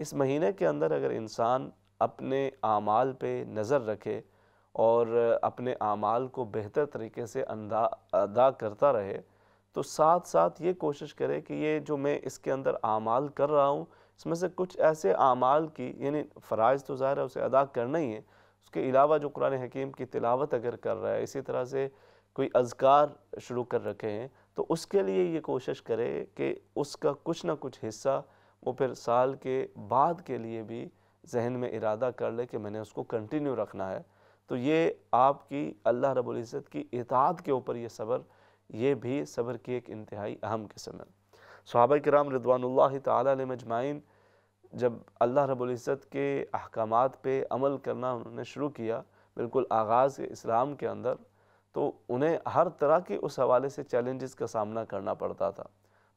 اس مہینے کے اندر اگر انسان اپنے اعمال پہ نظر رکھے اور اپنے اعمال کو بہتر طریقے سے ادا کرتا رہے، تو ساتھ ساتھ یہ کوشش کرے کہ یہ جو میں اس کے اندر اعمال کر رہا ہوں، اس میں سے کچھ ایسے اعمال کی، یعنی فرائض تو ظاہر ہے اسے ادا کرنا ہی ہے، اس کے علاوہ جو قرآن حکیم کی تلاوت اگر کر رہا ہے، اسی طرح سے کوئی اذکار شروع کر رکھے ہیں، تو اس کے لیے یہ کوشش کرے کہ اس کا کچھ نہ کچھ حصہ وہ پھر سال کے بعد کے لیے بھی ذہن میں ارادہ کر لے کہ میں نے اس کو کنٹینیو رکھنا ہے۔ تو یہ آپ کی اللہ رب العزت کی اطاعت کے اوپر یہ صبر، یہ بھی صبر کی ایک انتہائی اہم قسم ہے۔ صحابہ کرام رضوان اللہ تعالیٰ علیہ مجمعین جب اللہ رب العزت کے احکامات پہ عمل کرنا انہوں نے شروع کیا، بالکل آغاز اسلام کے اندر، تو انہیں ہر طرح کی اس حوالے سے چیلنجز کا سامنا کرنا پڑتا تھا،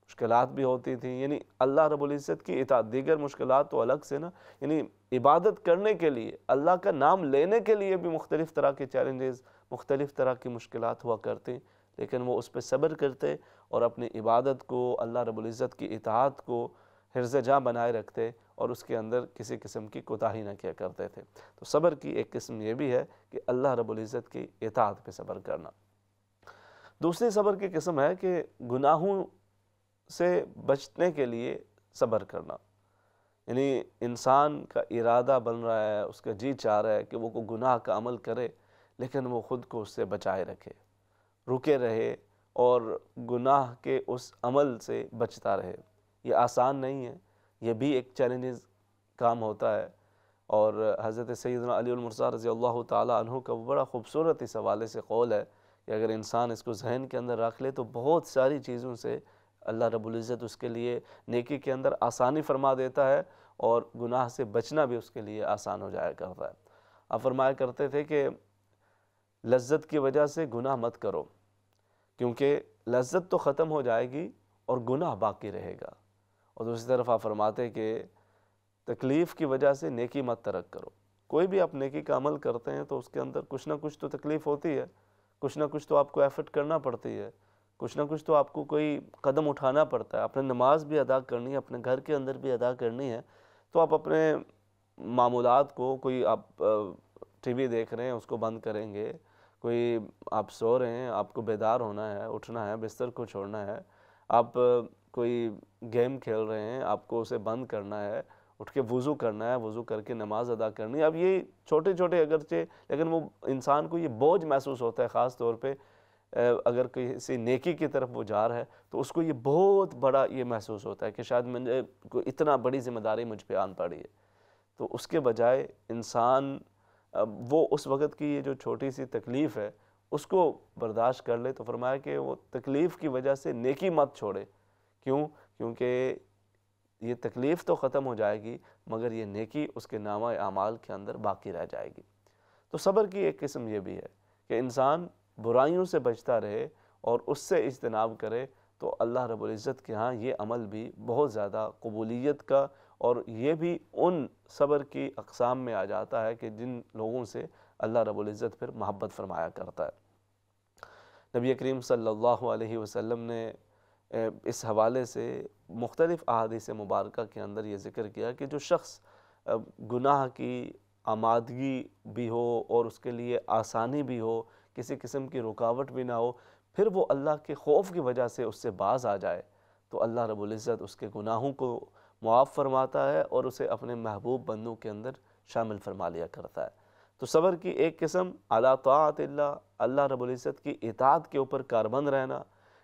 مشکلات بھی ہوتی تھیں، یعنی اللہ رب العزت کی اطاعت، دیگر مشکلات تو الگ سے نا، یعنی عبادت کرنے کے لیے، اللہ کا نام لینے کے لیے بھی مختلف طرح کے چیلنجز، مختلف طرح کی مشکلات ہوا کرتے، لیکن وہ اس پہ صبر کرتے اور اپنی عبادت کو، اللہ رب العزت کی اطاعت کو حرز جاں بنائے رکھتے اور اس کے اندر کسی قسم کی کوتاہی نہ کیا کرتے تھے۔ تو صبر کی ایک قسم یہ بھی ہے کہ اللہ رب العزت کی اطاعت پہ صبر کرنا۔ دوسری صبر کی قسم ہے کہ گناہوں سے بچنے کے لیے صبر کرنا، یعنی انسان کا ارادہ بن رہا ہے، اس کا جی چاہ رہا ہے کہ وہ کوئی گناہ کا عمل کرے، لیکن وہ خود کو اس سے بچائے رکھے، رکے رہے اور گناہ کے اس عمل سے بچتا رہے۔ یہ آسان نہیں ہے، یہ بھی ایک چیلنجز کام ہوتا ہے، اور حضرت سیدنا علی المرتضیٰ رضی اللہ تعالیٰ عنہ کا بڑا خوبصورت اس حوالے سے قول ہے کہ اگر انسان اس کو ذہن کے اندر رکھ لے تو بہت ساری چیزوں سے اللہ رب العزت اس کے لیے نیکی کے اندر آسانی فرما دیتا ہے، اور گناہ سے بچنا بھی اس کے لیے آسان ہو جایا کرتا ہے۔ آپ فرمایا کرتے تھے کہ لذت کی وجہ سے گناہ مت کرو، کیونکہ لذت تو ختم ہو جائے گی اور گناہ باقی رہے گا، اور دوسری طرف آپ فرماتے کہ تکلیف کی وجہ سے نیکی مت ترک کرو۔ کوئی بھی آپ نیکی کا عمل کرتے ہیں تو اس کے اندر کچھ نہ کچھ تو تکلیف ہوتی ہے، کچھ نہ کچھ تو آپ کو ایفرٹ کرنا پڑتی ہے، کچھ نہ کچھ تو آپ کو کوئی قدم اٹھانا پڑتا ہے، اپنے نماز بھی ادا کرنی ہے، اپنے گھر کے اندر بھی ادا کرنی ہے، تو آپ اپنے معمولات کو، کوئی آپ ٹی وی دیکھ رہے ہیں اس کو بند کریں گے، کوئی آپ سو رہے ہیں، آپ کو بیدار ہونا ہے، اٹھنا ہے، بستر کو چھوڑنا ہے، آپ کوئی گیم کھیل رہے ہیں، آپ کو اسے بند کرنا ہے، اٹھ کے وضو کرنا ہے، وضو کر کے نماز ادا کرنی ہے۔ اب یہ چھوٹے چھوٹے اگرچہ، لیکن وہ انسان کو یہ بوجھ محسوس ہوتا ہے، خاص طور پہ اگر کسی نیکی کی طرف وہ جا رہا ہے تو اس کو یہ بہت بڑا یہ محسوس ہوتا ہے کہ شاید مجھے کوئی اتنا بڑی ذمہ داری مجھ پہ آن پڑی ہے۔ تو اس کے بجائے انسان وہ اس وقت کی یہ جو چھوٹی سی تکلیف ہے اس کو برداشت کر لے، تو فرمایا کہ وہ تکلیف کی وجہ سے نیکی مت چھوڑے۔ کیوں؟ کیونکہ یہ تکلیف تو ختم ہو جائے گی مگر یہ نیکی اس کے نامہ اعمال کے اندر باقی رہ جائے گی۔ تو صبر کی ایک قسم یہ بھی ہے کہ انسان برائیوں سے بچتا رہے اور اس سے اجتناب کرے، تو اللہ رب العزت کے ہاں یہ عمل بھی بہت زیادہ قبولیت کا، اور یہ بھی ان صبر کی اقسام میں آ جاتا ہے کہ جن لوگوں سے اللہ رب العزت پھر محبت فرمایا کرتا ہے۔ نبی کریم صلی اللہ علیہ وسلم نے اس حوالے سے مختلف احادیث مبارکہ کے اندر یہ ذکر کیا کہ جو شخص گناہ کی آمادگی بھی ہو اور اس کے لیے آسانی بھی ہو، کسی قسم کی رکاوٹ بھی نہ ہو، پھر وہ اللہ کے خوف کی وجہ سے اس سے باز آ جائے، تو اللہ رب العزت اس کے گناہوں کو معاف فرماتا ہے اور اسے اپنے محبوب بندوں کے اندر شامل فرما لیا کرتا ہے۔ تو صبر کی ایک قسم علی طاعت اللہ، اللہ رب العزت کی اطاعت کے اوپر کاربند رہنا،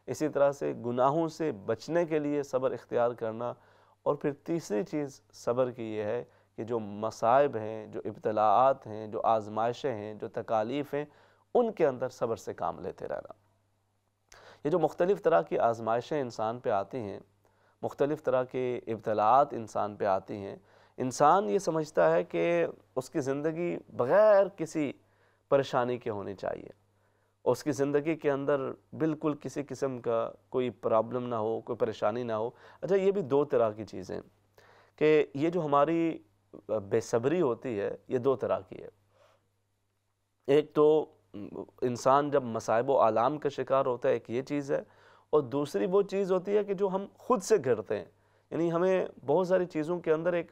اسی طرح سے گناہوں سے بچنے کے لیے صبر اختیار کرنا، اور پھر تیسری چیز صبر کی یہ ہے کہ جو مصائب ہیں، جو ابتلاعات ہیں، جو آزمائشیں ہیں، جو تکالیف ہیں، ان کے اندر صبر سے کام لیتے رہنا۔ یہ جو مختلف طرح کی آزمائشیں انسان پہ آتی ہیں، مختلف طرح کے ابتلاعات انسان پہ آتی ہیں، انسان یہ سمجھتا ہے کہ اس کی زندگی بغیر کسی پریشانی کے ہونی چاہیے، اس کی زندگی کے اندر بالکل کسی قسم کا کوئی پرابلم نہ ہو، کوئی پریشانی نہ ہو۔ اچھا، یہ بھی دو طرح کی چیزیں کہ یہ جو ہماری بے صبری ہوتی ہے یہ دو طرح کی ہے۔ ایک تو انسان جب مصائب و آلام کا شکار ہوتا ہے، ایک یہ چیز ہے، اور دوسری وہ چیز ہوتی ہے کہ جو ہم خود سے گھڑتے ہیں، یعنی ہمیں بہت ساری چیزوں کے اندر ایک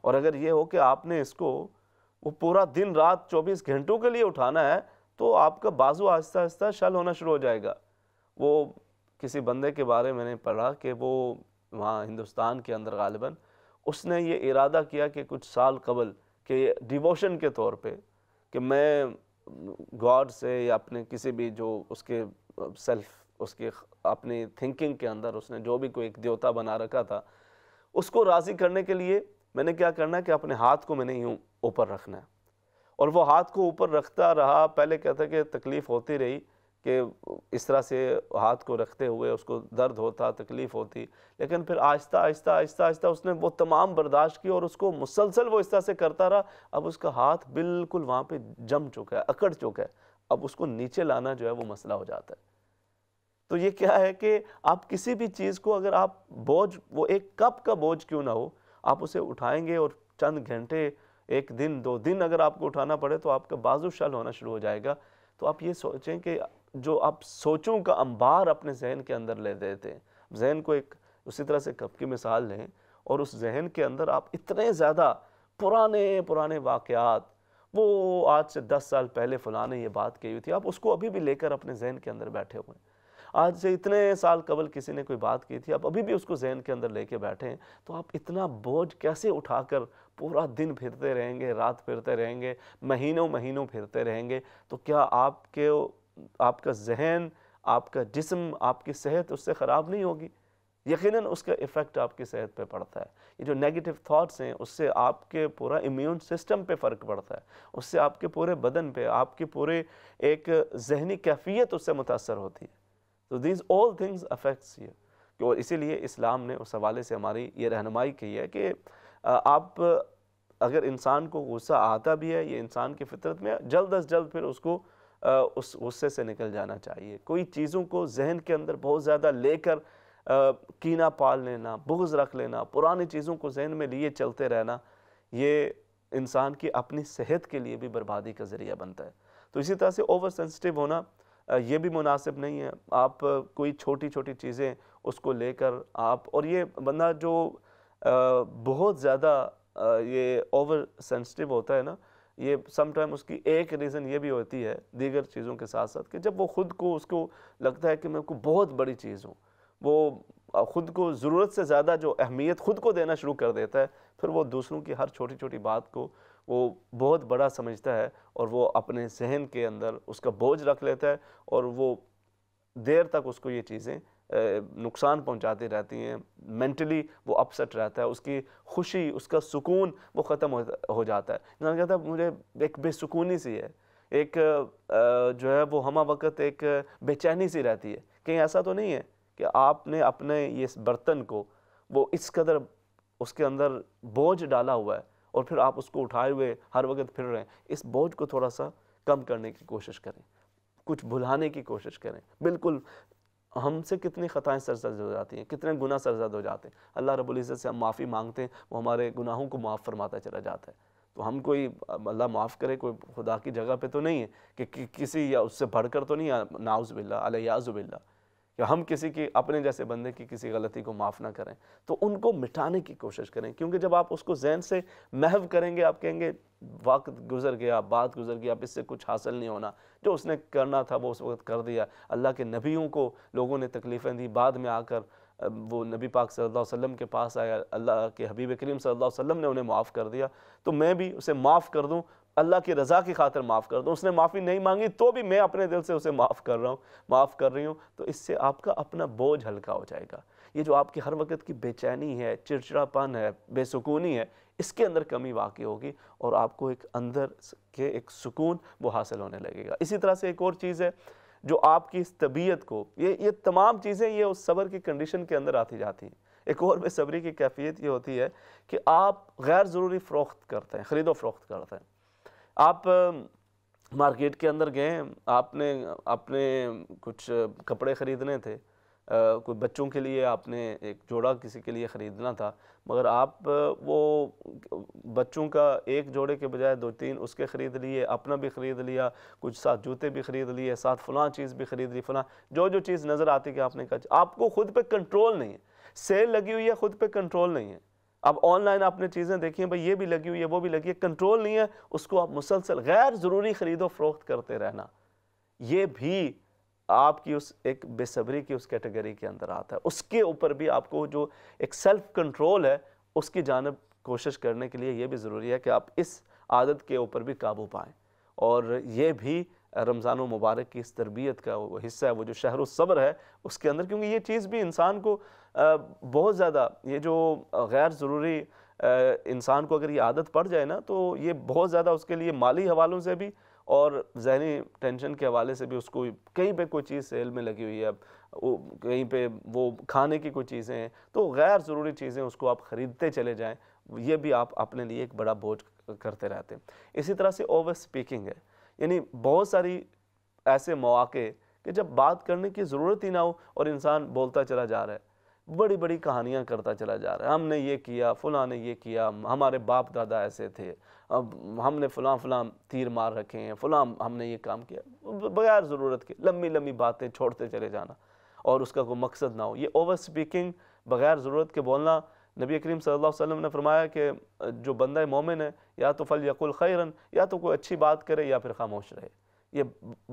اور اگر یہ ہو کہ آپ نے اس کو وہ پورا دن رات 24 گھنٹوں کے لیے اٹھانا ہے تو آپ کا بازو آہستہ آہستہ شل ہونا شروع ہو جائے گا۔ وہ کسی بندے کے بارے میں نے پڑھا کہ وہ وہاں ہندوستان کے اندر غالباً اس نے یہ ارادہ کیا کہ کچھ سال قبل کہ ڈیووشن کے طور پہ کہ میں گاڈ سے یا اپنے کسی بھی جو اس کے سیلف اس کے اپنی تھنکنگ کے اندر اس نے جو بھی کوئی ایک دیوتا بنا رکھا تھا اس کو راضی کرنے کے لیے میں نے کیا کرنا ہے کہ اپنے ہاتھ کو میں نے یوں اوپر رکھنا ہے، اور وہ ہاتھ کو اوپر رکھتا رہا۔ پہلے کہتا کہ تکلیف ہوتی رہی کہ اس طرح سے ہاتھ کو رکھتے ہوئے اس کو درد ہوتا، تکلیف ہوتی، لیکن پھر آہستہ آہستہ آہستہ آہستہ اس نے وہ تمام برداشت کی اور اس کو مسلسل وہ اس طرح سے کرتا رہا۔ اب اس کا ہاتھ بالکل وہاں پہ جم چکا ہے، اکڑ چکا ہے، اب اس کو نیچے لانا جو ہے وہ مسئلہ ہو جاتا ہے۔ تو یہ کیا ہے کہ آپ کسی بھی چیز کو اگر آپ بوجھ، وہ ایک کپ کا بوجھ کیوں نہ ہو، آپ اسے اٹھائیں گے اور چند گھنٹے، ایک دن 2 دن اگر آپ کو اٹھانا پڑے تو آپ کا بازو شل ہونا شروع ہو جائے گا۔ تو آپ یہ سوچیں کہ جو آپ سوچوں کا انبار اپنے ذہن کے اندر لے دیتے ہیں، ذہن کو ایک اسی طرح سے کپ کی مثال لیں، اور اس ذہن کے اندر آپ اتنے زیادہ پرانے واقعات، وہ آج سے 10 سال پہلے فلاں نے یہ بات کہی ہوئی تھی، آپ اس کو ابھی بھی لے کر اپنے ذہن کے اندر بیٹھے ہوئے ہیں۔ آج سے اتنے سال قبل کسی نے کوئی بات کی تھی، آپ ابھی بھی اس کو ذہن کے اندر لے کے بیٹھے ہیں، تو آپ اتنا بوجھ کیسے اٹھا کر پورا دن پھرتے رہیں گے، رات پھرتے رہیں گے، مہینوں پھرتے رہیں گے؟ تو کیا آپ کا ذہن، آپ کا جسم، آپ کی صحت اس سے خراب نہیں ہوگی؟ یقیناً اس کا ایفیکٹ آپ کی صحت پہ پڑتا ہے۔ یہ جو نیگیٹو تھاٹس ہیں اس سے آپ کے پورا امیون سسٹم پہ فرق پڑتا ہے، اس سے آپ کے پورے بدن پہ، آپ کے پورے ایک ذہنی کیفیت اس سے متاثر ہوتی ہے۔ تو these all things affects you، اور اسی لیے اسلام نے اس حوالے سے ہماری یہ رہنمائی کی ہے کہ آپ اگر انسان کو غصہ آتا بھی ہے، یہ انسان کی فطرت میں، جلد از جلد پھر اس کو اس غصے سے نکل جانا چاہیے۔ کوئی چیزوں کو ذہن کے اندر بہت زیادہ لے کر کینہ پال لینا، بغض رکھ لینا، پرانی چیزوں کو ذہن میں لیے چلتے رہنا، یہ انسان کی اپنی صحت کے لیے بھی بربادی کا ذریعہ بنتا ہے۔ تو اسی طرح سے اوور سینسٹیو ہونا یہ بھی مناسب نہیں ہے۔ آپ کوئی چھوٹی چھوٹی چیزیں اس کو لے کر اور یہ بندہ جو بہت زیادہ یہ اوور سینسٹیو ہوتا ہے نا، یہ سم ٹائم اس کی ایک ریزن یہ بھی ہوتی ہے دیگر چیزوں کے ساتھ ساتھ کہ جب وہ خود کو اس کو لگتا ہے کہ میں کوئی بہت بڑی چیز ہوں، وہ خود کو ضرورت سے زیادہ جو اہمیت خود کو دینا شروع کر دیتا ہے، پھر وہ دوسروں کی ہر چھوٹی چھوٹی بات کو وہ بہت بڑا سمجھتا ہے اور وہ اپنے ذہن کے اندر اس کا بوجھ رکھ لیتا ہے، اور وہ دیر تک اس کو یہ چیزیں نقصان پہنچاتی رہتی ہیں، مینٹلی وہ اپسٹ رہتا ہے، اس کی خوشی، اس کا سکون وہ ختم ہو جاتا ہے۔ انسان کہتا ہے مجھے ایک بے سکونی سی ہے، ایک جو ہے وہ ہمہ وقت ایک بے چینی سی رہتی ہے۔ کہیں ایسا تو نہیں ہے کہ آپ نے اپنے اس برتن کو وہ اس قدر اس کے اندر بوجھ ڈالا ہوا ہے اور پھر آپ اس کو اٹھائے ہوئے ہر وقت پھر رہے ہیں؟ اس بوجھ کو تھوڑا سا کم کرنے کی کوشش کریں، کچھ بھلانے کی کوشش کریں۔ بالکل ہم سے کتنی خطائیں سرزد ہو جاتی ہیں، کتنے گناہ سرزد ہو جاتے ہیں، اللہ رب العزت سے ہم معافی مانگتے ہیں، وہ ہمارے گناہوں کو معاف فرماتا چلا جاتا ہے۔ تو ہم کوئی اللہ معاف کرے کوئی خدا کی جگہ پہ تو نہیں ہے کہ کسی یا اس سے بڑھ کر تو نہیں ہے، نعوذ باللہ علیہ باللہ، کہ ہم کسی کی اپنے جیسے بندے کی کسی غلطی کو معاف نہ کریں۔ تو ان کو مٹانے کی کوشش کریں، کیونکہ جب آپ اس کو ذہن سے محو کریں گے، آپ کہیں گے وقت گزر گیا، بات گزر گیا، اب اس سے کچھ حاصل نہیں ہونا، جو اس نے کرنا تھا وہ اس وقت کر دیا۔ اللہ کے نبیوں کو لوگوں نے تکلیفیں دی، بعد میں آ کر وہ نبی پاک صلی اللہ علیہ وسلم کے پاس آیا، اللہ کے حبیب کریم صلی اللہ علیہ وسلم نے انہیں معاف کر دیا، تو میں بھی اسے معاف کر دوں، اللہ کی رضا کی خاطر معاف کر دوں۔ اس نے معافی نہیں مانگی تو بھی میں اپنے دل سے اسے معاف کر رہا ہوں، معاف کر رہی ہوں، تو اس سے آپ کا اپنا بوجھ ہلکا ہو جائے گا۔ یہ جو آپ کی ہر وقت کی بے چینی ہے، چڑچڑاپن ہے، بے سکونی ہے، اس کے اندر کمی واقع ہوگی اور آپ کو ایک اندر کے ایک سکون وہ حاصل ہونے لگے گا۔ اسی طرح سے ایک اور چیز ہے جو آپ کی اس طبیعت کو، یہ تمام چیزیں یہ اس صبر کی کنڈیشن کے اندر آتی جاتی ہیں۔ ایک اور بے صبری کی کیفیت یہ ہوتی ہے کہ آپ غیر ضروری فروخت کرتے ہیں، خرید و فروخت کرتے ہیں۔ آپ مارکیٹ کے اندر گئے، آپ نے اپنے کچھ کپڑے خریدنے تھے، کوئی بچوں کے لیے آپ نے ایک جوڑا کسی کے لیے خریدنا تھا، مگر آپ وہ بچوں کا ایک جوڑے کے بجائے 2-3 اس کے خرید لیے، اپنا بھی خرید لیا، کچھ ساتھ جوتے بھی خرید لیے، ساتھ فلاں چیز بھی خرید لی، فلاں جو چیز نظر آتی کہ آپ نے کہا، آپ کو خود پہ کنٹرول نہیں ہے، سیل لگی ہوئی ہے، خود پہ کنٹرول نہیں ہے، اب آن لائن آپ نے چیزیں دیکھی ہیں، بھئی یہ بھی لگی ہوئی ہے، وہ بھی لگی ہے، کنٹرول نہیں ہے، اس کو آپ مسلسل غیر ضروری خرید و فروخت کرتے رہنا، یہ بھی آپ کی اس ایک بے صبری کی اس کیٹیگری کے اندر آتا ہے۔ اس کے اوپر بھی آپ کو جو ایک سیلف کنٹرول ہے اس کی جانب کوشش کرنے کے لیے یہ بھی ضروری ہے کہ آپ اس عادت کے اوپر بھی قابو پائیں، اور یہ بھی رمضان المبارک کی اس تربیت کا وہ حصہ ہے، وہ جو شہر الصبر ہے اس کے اندر، کیونکہ یہ چیز بھی انسان کو بہت زیادہ، یہ جو غیر ضروری انسان کو اگر یہ عادت پڑ جائے نا تو یہ بہت زیادہ اس کے لیے مالی حوالوں سے بھی اور ذہنی ٹینشن کے حوالے سے بھی، اس کو کہیں پہ کوئی چیز سیل میں لگی ہوئی ہے، کہیں پہ وہ کھانے کی کوئی چیزیں ہیں، تو غیر ضروری چیزیں اس کو آپ خریدتے چلے جائیں، یہ بھی آپ اپنے لیے ایک بڑا بوجھ کرتے رہتے ہیں۔ اسی طرح سے اوور سپیکنگ ہے، یعنی بہت ساری ایسے مواقع کہ جب بات کرنے کی ضرورت ہی نہ ہو اور انسان بولتا چلا جا رہا ہے، بڑی بڑی کہانیاں کرتا چلا جا رہا ہے، ہم نے یہ کیا، فلاں نے یہ کیا، ہمارے باپ دادا ایسے تھے، اب ہم نے فلاں فلاں تیر مار رکھے ہیں، فلاں ہم نے یہ کام کیا، بغیر ضرورت کے لمبی لمبی باتیں چھوڑتے چلے جانا اور اس کا کوئی مقصد نہ ہو۔ یہ اوور سپیکنگ، بغیر ضرورت کے بولنا، نبی کریم صلی اللہ علیہ وسلم نے فرمایا کہ جو بندہ مومن ہے یا تو فلیقل خیرن، یا تو کوئی اچھی بات کرے یا پھر خاموش رہے۔ یہ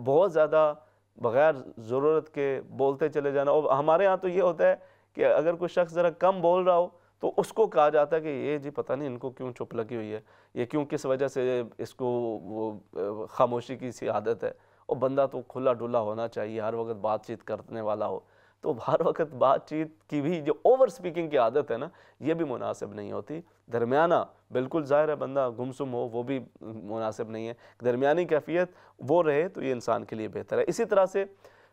بہت زیادہ بغیر ضرورت کے بولتے چلے جانا، اور ہمارے ہاں تو یہ ہوتا ہے کہ اگر کوئی شخص ذرا کم بول رہا ہو تو اس کو کہا جاتا ہے کہ یہ جی پتہ نہیں ان کو کیوں چپ لگی ہوئی ہے، یہ کیوں کس وجہ سے اس کو وہ خاموشی کی سی عادت ہے، اور بندہ تو کھلا ڈلا ہونا چاہیے، ہر وقت بات چیت کرنے والا ہو۔ تو ہر وقت بات چیت کی بھی جو اوور سپیکنگ کی عادت ہے نا، یہ بھی مناسب نہیں ہوتی۔ درمیانہ، بالکل ظاہر ہے بندہ گمسم ہو وہ بھی مناسب نہیں ہے، درمیانی کیفیت وہ رہے تو یہ انسان کے لیے بہتر ہے۔ اسی طرح سے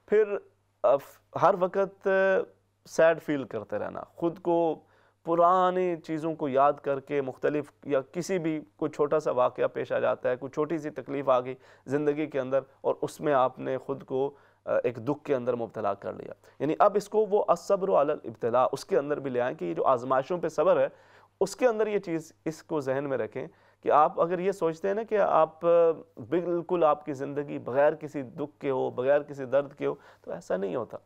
پھر ہر وقت سیڈ فیل کرتے رہنا، خود کو پرانی چیزوں کو یاد کر کے مختلف، یا کسی بھی کوئی چھوٹا سا واقعہ پیش آ جاتا ہے، کوئی چھوٹی سی تکلیف آ گئی زندگی کے اندر، اور اس میں آپ نے خود کو ایک دکھ کے اندر مبتلا کر لیا، یعنی اب اس کو وہ الصبر علی الابتلاء اس کے اندر بھی لے آئیں کہ یہ جو آزمائشوں پہ صبر ہے اس کے اندر یہ چیز اس کو ذہن میں رکھیں کہ آپ اگر یہ سوچتے ہیں نا کہ آپ بالکل آپ کی زندگی بغیر کسی دکھ کے ہو، بغیر کسی درد کے ہو، تو ایسا نہیں ہوتا۔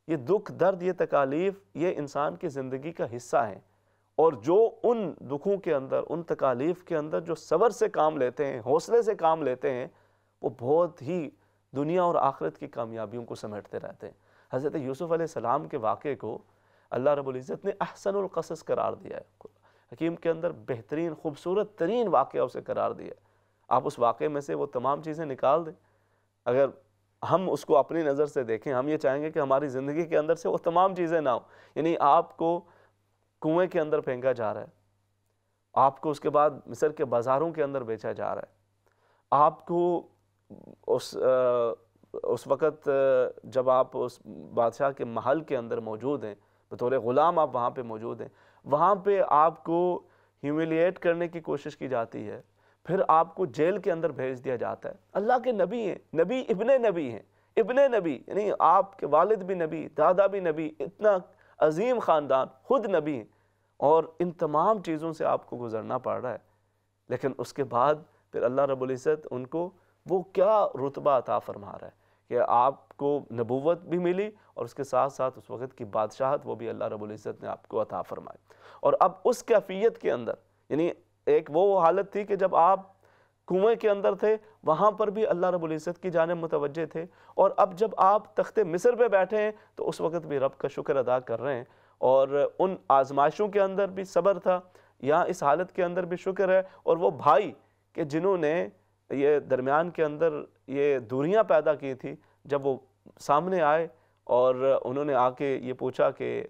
یہ دکھ، درد، یہ تکالیف یہ انسان کی زندگی کا حصہ ہیں، اور جو ان دکھوں کے اندر، ان تکالیف کے اندر جو صبر سے کام لیتے ہیں، حوصلے سے کام لیتے ہیں، وہ بہت ہی دنیا اور آخرت کی کامیابیوں کو سمیٹتے رہتے ہیں۔ حضرت یوسف علیہ السلام کے واقعے کو اللہ رب العزت نے احسن القصص قرار دیا ہے، حکیم کے اندر بہترین خوبصورت ترین واقعہ اسے قرار دیا ہے۔ آپ اس واقعے میں سے وہ تمام چیزیں نکال دیں، اگر ہم اس کو اپنی نظر سے دیکھیں، ہم یہ چاہیں گے کہ ہماری زندگی کے اندر سے وہ تمام چیزیں نہ ہوں، یعنی آپ کو کنویں کے اندر پھینکا جا رہا ہے، آپ کو اس کے بعد مصر کے بازاروں کے اندر بیچا جا رہا ہے، آپ کو اس وقت جب آپ اس بادشاہ کے محل کے اندر موجود ہیں، بطور غلام آپ وہاں پہ موجود ہیں، وہاں پہ آپ کو ہیوملیٹ کرنے کی کوشش کی جاتی ہے، پھر آپ کو جیل کے اندر بھیج دیا جاتا ہے۔ اللہ کے نبی ہیں، نبی ابن نبی ہیں، ابن نبی یعنی آپ کے والد بھی نبی، دادا بھی نبی، اتنا عظیم خاندان، خود نبی ہیں، اور ان تمام چیزوں سے آپ کو گزرنا پڑ رہا ہے، لیکن اس کے بعد پھر اللہ رب العزت ان کو وہ کیا رتبہ عطا فرما رہا ہے کہ آپ کو نبوت بھی ملی، اور اس کے ساتھ ساتھ اس وقت کی بادشاہت وہ بھی اللہ رب العزت نے آپ کو عطا فرمائی۔ اور اب اس کیفیت کے اندر، یعنی ایک وہ حالت تھی کہ جب آپ کنویں کے اندر تھے وہاں پر بھی اللہ رب العزت کی جانب متوجہ تھے، اور اب جب آپ تخت مصر پہ بیٹھے ہیں تو اس وقت بھی رب کا شکر ادا کر رہے ہیں، اور ان آزمائشوں کے اندر بھی صبر تھا، یہاں اس حالت کے اندر بھی شکر ہے۔ اور وہ بھائی کہ جنہوں نے یہ درمیان کے اندر یہ دوریاں پیدا کی تھی، جب وہ سامنے آئے اور انہوں نے آ کے یہ پوچھا کہ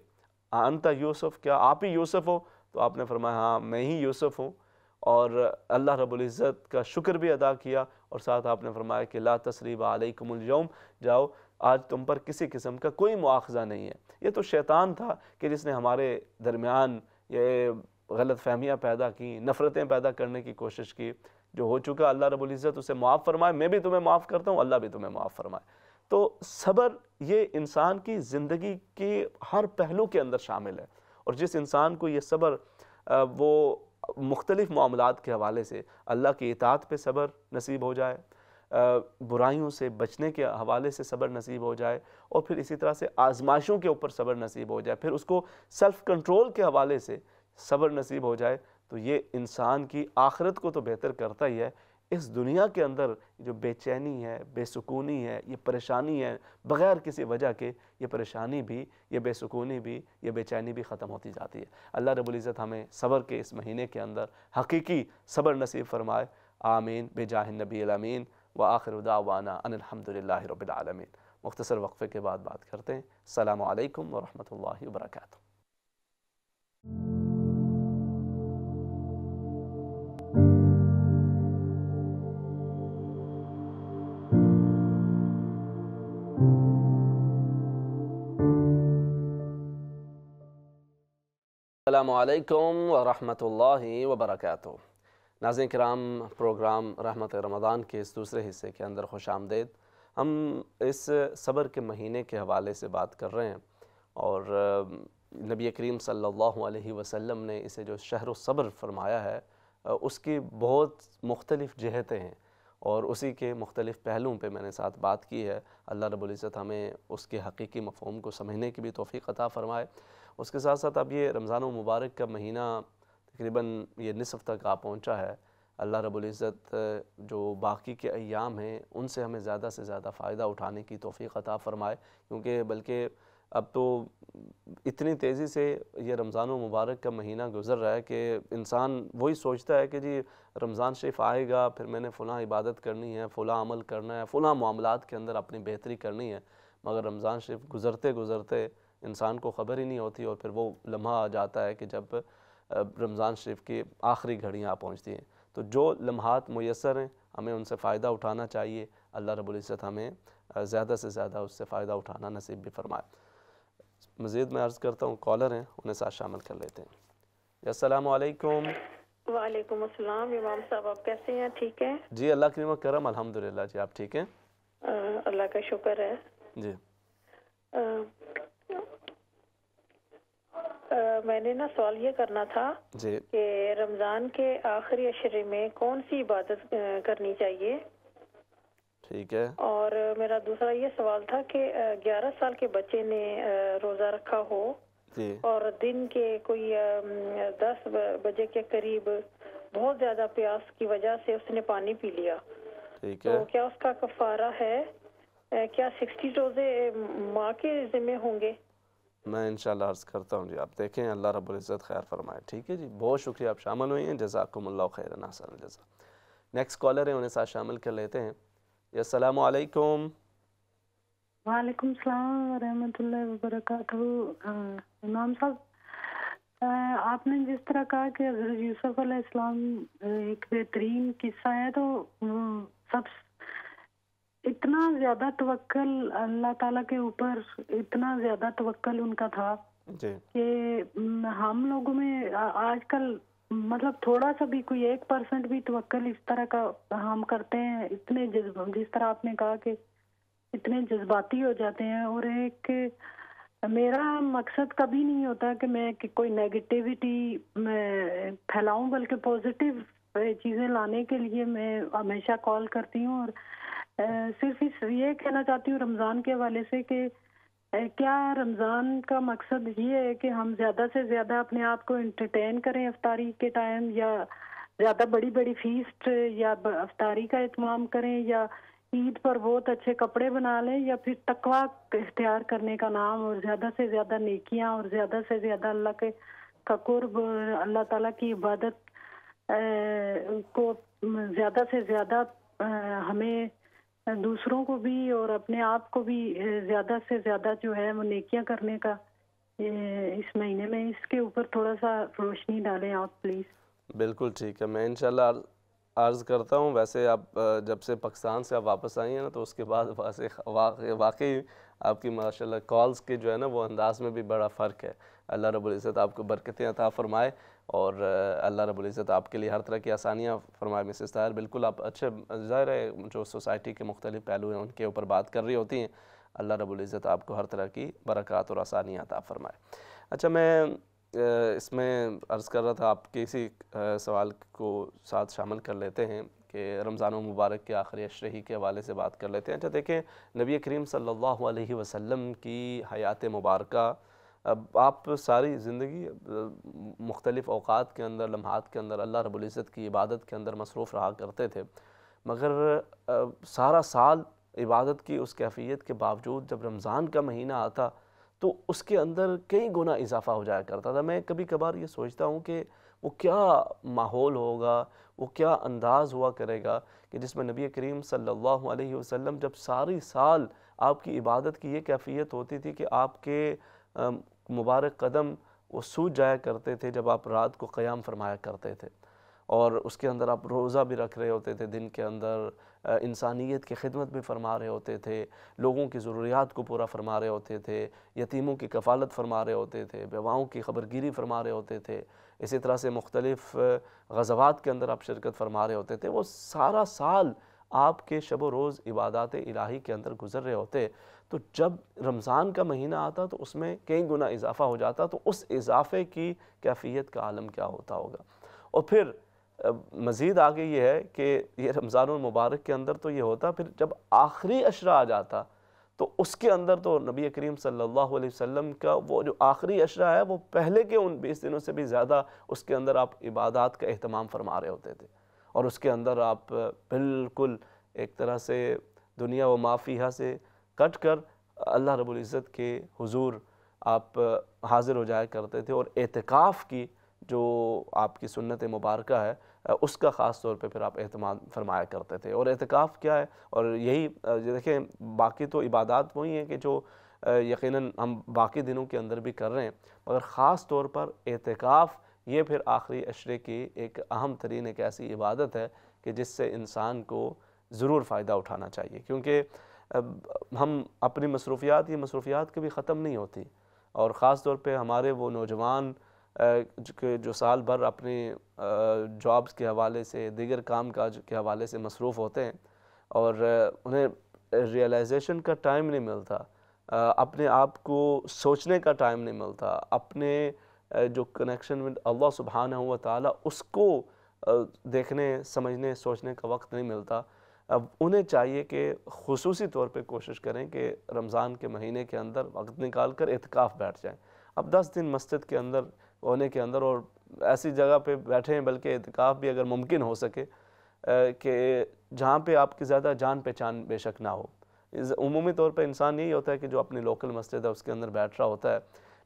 انت یوسف، کیا آپ ہی یوسف ہو؟ تو آپ نے فرمایا ہاں میں ہی یوسف ہوں، اور اللہ رب العزت کا شکر بھی ادا کیا، اور ساتھ آپ نے فرمایا کہ لا تثریب علیکم اليوم، جاؤ آج تم پر کسی قسم کا کوئی مواخذہ نہیں ہے۔ یہ تو شیطان تھا کہ جس نے ہمارے درمیان یہ غلط فہمیاں پیدا کی، نفرتیں پیدا کرنے کی کوشش کی، جو ہو چکا اللہ رب العزت اسے معاف فرمائے، میں بھی تمہیں معاف کرتا ہوں، اللہ بھی تمہیں معاف فرمائے۔ تو صبر یہ انسان کی زندگی کے ہر پہلو کے اندر شامل ہے، اور جس انسان کو یہ صبر وہ مختلف معاملات کے حوالے سے اللہ کی اطاعت پہ صبر نصیب ہو جائے، برائیوں سے بچنے کے حوالے سے صبر نصیب ہو جائے، اور پھر اسی طرح سے آزمائشوں کے اوپر صبر نصیب ہو جائے، پھر اس کو سیلف کنٹرول کے حوالے سے صبر نصیب ہو جائے تو یہ انسان کی آخرت کو تو بہتر کرتا ہی ہے، اس دنیا کے اندر جو بے چینی ہے، بے سکونی ہے، یہ پریشانی ہے بغیر کسی وجہ کے، یہ پریشانی بھی، یہ بے سکونی بھی، یہ بے چینی بھی ختم ہوتی جاتی ہے۔ اللہ رب العزت ہمیں صبر کے اس مہینے کے اندر حقیقی صبر نصیب فرمائے، آمین بجاہ النبی الامین، وآخر دعوانا ان الحمدللہ رب العالمین۔ مختصر وقفے کے بعد بات کرتے ہیں۔ السلام علیکم ورحمۃ اللہ وبرکاتہ۔ السلام علیکم ورحمۃ اللہ وبرکاتہ۔ ناظرین کرام، پروگرام رحمت رمضان کے اس دوسرے حصے کے اندر خوش آمدید۔ ہم اس صبر کے مہینے کے حوالے سے بات کر رہے ہیں، اور نبی کریم صلی اللہ علیہ وسلم نے اسے جو شہر الصبر فرمایا ہے، اس کی بہت مختلف جہتیں ہیں، اور اسی کے مختلف پہلوؤں پہ میں نے ساتھ بات کی ہے۔ اللہ رب العزت ہمیں اس کے حقیقی مفہوم کو سمجھنے کی بھی توفیق عطا فرمائے۔ اس کے ساتھ ساتھ اب یہ رمضان المبارک کا مہینہ تقریباً یہ نصف تک آ پہنچا ہے۔ اللہ رب العزت جو باقی کے ایام ہیں ان سے ہمیں زیادہ سے زیادہ فائدہ اٹھانے کی توفیق عطا فرمائے، کیونکہ بلکہ اب تو اتنی تیزی سے یہ رمضان المبارک کا مہینہ گزر رہا ہے کہ انسان وہی سوچتا ہے کہ جی رمضان شریف آئے گا، پھر میں نے فلاں عبادت کرنی ہے، فلاں عمل کرنا ہے، فلاں معاملات کے اندر اپنی بہتری کرنی ہے، مگر رمضان شریف گزرتے گزرتے انسان کو خبر ہی نہیں ہوتی، اور پھر وہ لمحہ آ جاتا ہے کہ جب رمضان شریف کی آخری گھڑیاں پہنچتی ہیں۔ تو جو لمحات میسر ہیں ہمیں ان سے فائدہ اٹھانا چاہیے۔ اللہ رب العزت ہمیں زیادہ سے زیادہ اس سے فائدہ اٹھانا نصیب بھی فرمائے۔ مزید میں عرض کرتا ہوں، کالر ہیں انہیں ساتھ شامل کر لیتے ہیں۔ جی السلام علیکم۔ وعلیکم السلام امام صاحب، آپ کیسے ہیں؟ ٹھیک ہے جی اللہ کریم و کرم، الحمدللہ۔ جی آپ ٹھیک ہیں؟ اللہ کا شکر ہے۔ جی میں نے سوال یہ کرنا تھا جی کہ رمضان کے آخری عشرے میں کون سی عبادت کرنی چاہیے؟ ٹھیک ہے۔ اور میرا دوسرا یہ سوال تھا کہ 11 سال کے بچے نے روزہ رکھا ہو جی اور دن کے کوئی 10 بجے کے قریب بہت زیادہ پیاس کی وجہ سے اس نے پانی پی لیا، ٹھیک ہے۔ تو کیا اس کا کفارہ ہے؟ کیا 60 روزے ماں کے ذمہ ہوں گے؟ میں انشاءاللہ عرض کرتا ہوں۔ جی آپ دیکھیں، اللہ رب العزت خیر فرمائے۔ ٹھیک ہے جی، بہت شکریہ آپ شامل ہوئی ہیں، جزاکم اللہ خیرا، احسن الجزا۔ نیکسٹ کالر ہیں، انہیں ساتھ شامل کر لیتے ہیں۔ جی السلام علیکم۔ وعلیکم السلام ورحمۃ اللہ وبرکاتہ۔ امام صاحب، آپ نے جس طرح کہا کہ حضرت یوسف علیہ السلام ایک بہترین قصہ ہے، تو سب اتنا زیادہ توکل اللہ تعالیٰ کے اوپر، اتنا زیادہ توکل ان کا تھا جی کہ ہم لوگوں میں آج کل مطلب تھوڑا سا بھی کوئی 1% بھی توکل اس طرح کا ہم کرتے ہیں، اتنے جس طرح آپ نے کہا کہ اتنے جذباتی ہو جاتے ہیں۔ اور ایک میرا مقصد کبھی نہیں ہوتا کہ میں کوئی نیگیٹیوٹی میں پھیلاؤں، بلکہ پازیٹیو چیزیں لانے کے لیے میں ہمیشہ کال کرتی ہوں، اور صرف یہ کہنا چاہتی ہوں رمضان کے حوالے سے کہ کیا رمضان کا مقصد یہ ہے کہ ہم زیادہ سے زیادہ اپنے آپ کو انٹرٹین کریں افطاری کے ٹائم، یا زیادہ بڑی بڑی فیسٹ یا افطاری کا اہتمام کریں، یا عید پر بہت اچھے کپڑے بنا لیں، یا پھر تقویٰ اختیار کرنے کا نام اور زیادہ سے زیادہ نیکیاں اور زیادہ سے زیادہ اللہ کے کا قرب، اللہ تعالیٰ کی عبادت کو زیادہ سے زیادہ ہمیں دوسروں کو بھی اور اپنے آپ کو بھی زیادہ سے زیادہ جو ہے وہ نیکیاں کرنے کا اس مہینے میں، اس کے اوپر تھوڑا سا روشنی ڈالیں آپ پلیز۔ بالکل ٹھیک ہے، میں انشاءاللہ عرض کرتا ہوں۔ ویسے آپ جب سے پاکستان سے آپ واپس آئی ہیں نا، تو اس کے بعد واقعی آپ کی ماشاءاللہ کالز کے جو ہے نا وہ انداز میں بھی بڑا فرق ہے۔ اللہ رب العزت آپ کو برکتیں عطا فرمائے، اور اللہ رب العزت آپ کے لیے ہر طرح کی آسانیاں فرمائے۔ مسز طاہر، بالکل آپ اچھے، ظاہر ہے جو سوسائٹی کے مختلف پہلو ہیں ان کے اوپر بات کر رہی ہوتی ہیں۔ اللہ رب العزت آپ کو ہر طرح کی برکات اور آسانیاں عطا فرمائے۔ اچھا، میں اس میں عرض کر رہا تھا، آپ کے اسی سوال کو ساتھ شامل کر لیتے ہیں کہ رمضان المبارک کے آخری عشرے ہی کے حوالے سے بات کر لیتے ہیں۔ اچھا دیکھیں، نبی کریم صلی اللہ علیہ وسلم کی حیات مبارکہ اب آپ ساری زندگی مختلف اوقات کے اندر، لمحات کے اندر اللہ رب العزت کی عبادت کے اندر مصروف رہا کرتے تھے، مگر سارا سال عبادت کی اس کیفیت کے باوجود جب رمضان کا مہینہ آتا تو اس کے اندر کئی گنا اضافہ ہو جایا کرتا تھا۔ میں کبھی کبھار یہ سوچتا ہوں کہ وہ کیا ماحول ہوگا، وہ کیا انداز ہوا کرے گا کہ جس میں نبی کریم صلی اللہ علیہ وسلم جب ساری سال آپ کی عبادت کی یہ کیفیت ہوتی تھی کہ آپ کے مبارک قدم وہ سوج جایا کرتے تھے جب آپ رات کو قیام فرمایا کرتے تھے، اور اس کے اندر آپ روزہ بھی رکھ رہے ہوتے تھے، دن کے اندر انسانیت کی خدمت بھی فرما رہے ہوتے تھے، لوگوں کی ضروریات کو پورا فرما رہے ہوتے تھے، یتیموں کی کفالت فرما رہے ہوتے تھے، بیواؤں کی خبرگیری فرما رہے ہوتے تھے، اسی طرح سے مختلف غزوات کے اندر آپ شرکت فرما رہے ہوتے تھے۔ وہ سارا سال آپ کے شب و روز عبادات الہی کے اندر گزر رہے ہوتے، تو جب رمضان کا مہینہ آتا تو اس میں کئی گنا اضافہ ہو جاتا، تو اس اضافے کی کیفیت کا عالم کیا ہوتا ہوگا۔ اور پھر مزید آگے یہ ہے کہ یہ رمضان المبارک کے اندر تو یہ ہوتا، پھر جب آخری عشرہ آ جاتا تو اس کے اندر تو نبی کریم صلی اللہ علیہ وسلم کا وہ جو آخری عشرہ ہے وہ پہلے کے ان 20 دنوں سے بھی زیادہ اس کے اندر آپ عبادات کا اہتمام فرما رہے ہوتے تھے، اور اس کے اندر آپ بالکل ایک طرح سے دنیا و ما فیہا سے کٹ کر اللہ رب العزت کے حضور آپ حاضر ہو جایا کرتے تھے، اور اعتکاف کی جو آپ کی سنت مبارکہ ہے اس کا خاص طور پہ پھر آپ اہتمام فرمایا کرتے تھے۔ اور اعتکاف کیا ہے، اور یہی دیکھیں باقی تو عبادات وہی ہیں کہ جو یقیناً ہم باقی دنوں کے اندر بھی کر رہے ہیں، مگر خاص طور پر اعتکاف یہ پھر آخری عشرے کی ایک اہم ترین ایک ایسی عبادت ہے کہ جس سے انسان کو ضرور فائدہ اٹھانا چاہیے، کیونکہ ہم اپنی مصروفیات یہ مصروفیات کبھی ختم نہیں ہوتی، اور خاص طور پہ ہمارے وہ نوجوان جو سال بھر اپنی جابز کے حوالے سے، دیگر کام کاج کے حوالے سے مصروف ہوتے ہیں، اور انہیں ریئلائزیشن کا ٹائم نہیں ملتا، اپنے آپ کو سوچنے کا ٹائم نہیں ملتا، اپنے جو کنیکشن ود اللہ سبحانہ و تعالیٰ اس کو دیکھنے، سمجھنے، سوچنے کا وقت نہیں ملتا۔ اب انہیں چاہیے کہ خصوصی طور پہ کوشش کریں کہ رمضان کے مہینے کے اندر وقت نکال کر اعتکاف بیٹھ جائیں۔ اب 10 دن مسجد کے اندر ہونے کے اندر اور ایسی جگہ پہ بیٹھیں، بلکہ اعتکاف بھی اگر ممکن ہو سکے کہ جہاں پہ آپ کی زیادہ جان پہچان بے شک نہ ہو۔ عمومی طور پہ انسان یہی ہوتا ہے کہ جو اپنی لوکل مسجد ہے اس کے اندر بیٹھ رہا ہوتا ہے،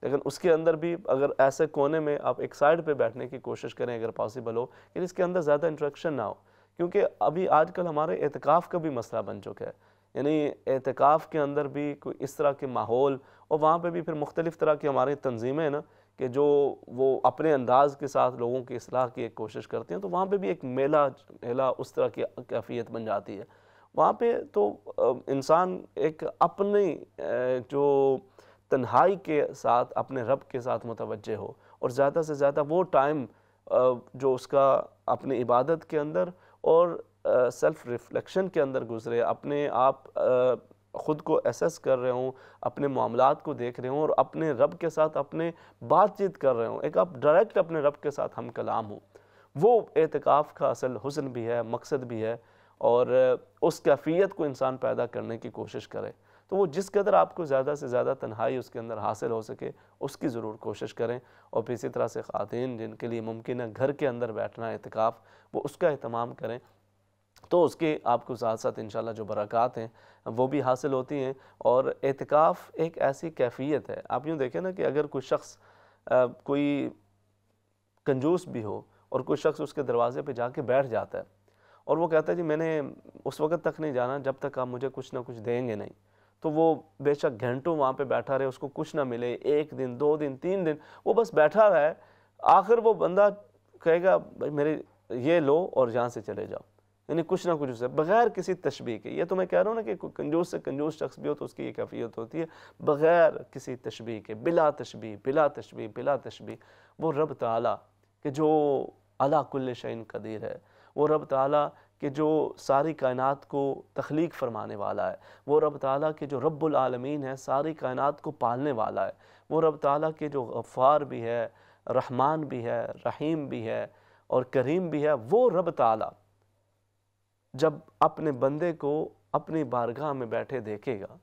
لیکن اس کے اندر بھی اگر ایسے کونے میں آپ ایک سائڈ پہ بیٹھنے کی کوشش کریں اگر پاسبل ہو کہ جس کے اندر زیادہ انٹریکشن نہ ہو، کیونکہ ابھی آج کل ہمارے اعتکاف کا بھی مسئلہ بن چکا ہے، یعنی اعتکاف کے اندر بھی کوئی اس طرح کے ماحول، اور وہاں پہ بھی پھر مختلف طرح کی ہماری تنظیمیں ہیں نا کہ جو وہ اپنے انداز کے ساتھ لوگوں کی اصلاح کی ایک کوشش کرتے ہیں، تو وہاں پہ بھی ایک میلہ اس طرح کی کیفیت بن جاتی ہے۔ وہاں پہ تو انسان ایک اپنی جو تنہائی کے ساتھ اپنے رب کے ساتھ متوجہ ہو، اور زیادہ سے زیادہ وہ ٹائم جو اس کا اپنی عبادت کے اندر اور سیلف ریفلیکشن کے اندر گزرے، اپنے آپ خود کو ایسیس کر رہے ہوں، اپنے معاملات کو دیکھ رہے ہوں، اور اپنے رب کے ساتھ اپنے بات چیت کر رہے ہوں، ایک آپ ڈائریکٹ اپنے رب کے ساتھ ہم کلام ہوں، وہ اعتکاف کا اصل حسن بھی ہے، مقصد بھی ہے، اور اس کیفیت کو انسان پیدا کرنے کی کوشش کرے۔ تو وہ جس قدر آپ کو زیادہ سے زیادہ تنہائی اس کے اندر حاصل ہو سکے اس کی ضرور کوشش کریں، اور پھر اسی طرح سے خواتین جن کے لیے ممکن ہے گھر کے اندر بیٹھنا اعتکاف، وہ اس کا اہتمام کریں، تو اس کے آپ کو ساتھ ساتھ انشاءاللہ جو برکات ہیں وہ بھی حاصل ہوتی ہیں۔ اور اعتکاف ایک ایسی کیفیت ہے، آپ یوں دیکھیں نا کہ اگر کوئی شخص کوئی کنجوس بھی ہو اور کوئی شخص اس کے دروازے پہ جا کے بیٹھ جاتا ہے اور وہ کہتا ہے جی میں نے اس وقت تک نہیں جانا جب تک آپ مجھے کچھ نہ کچھ دیں گے نہیں، تو وہ بے شک گھنٹوں وہاں پہ بیٹھا رہے، اس کو کچھ نہ ملے، 1 دن 2 دن 3 دن وہ بس بیٹھا رہا ہے، آخر وہ بندہ کہے گا بھائی میرے یہ لو اور یہاں سے چلے جاؤ، یعنی کچھ نہ کچھ اسے بغیر کسی تشبیہ کے۔ یہ تو میں کہہ رہا ہوں نا کہ کنجوس سے کنجوس شخص بھی ہو تو اس کی یہ کیفیت ہوتی ہے، بغیر کسی تشبیہ کے، بلا تشبیہ بلا تشبیہ بلا تشبیہ، وہ رب تعالیٰ کہ جو علی کل شیء قدیر ہے، وہ رب تعالیٰ کہ جو ساری کائنات کو تخلیق فرمانے والا ہے، وہ رب تعالیٰ کہ جو رب العالمین ہے، ساری کائنات کو پالنے والا ہے، وہ رب تعالیٰ کہ جو غفار بھی ہے، رحمان بھی ہے، رحیم بھی ہے اور کریم بھی ہے، وہ رب تعالیٰ جب اپنے بندے کو اپنی بارگاہ میں بیٹھے دیکھے گا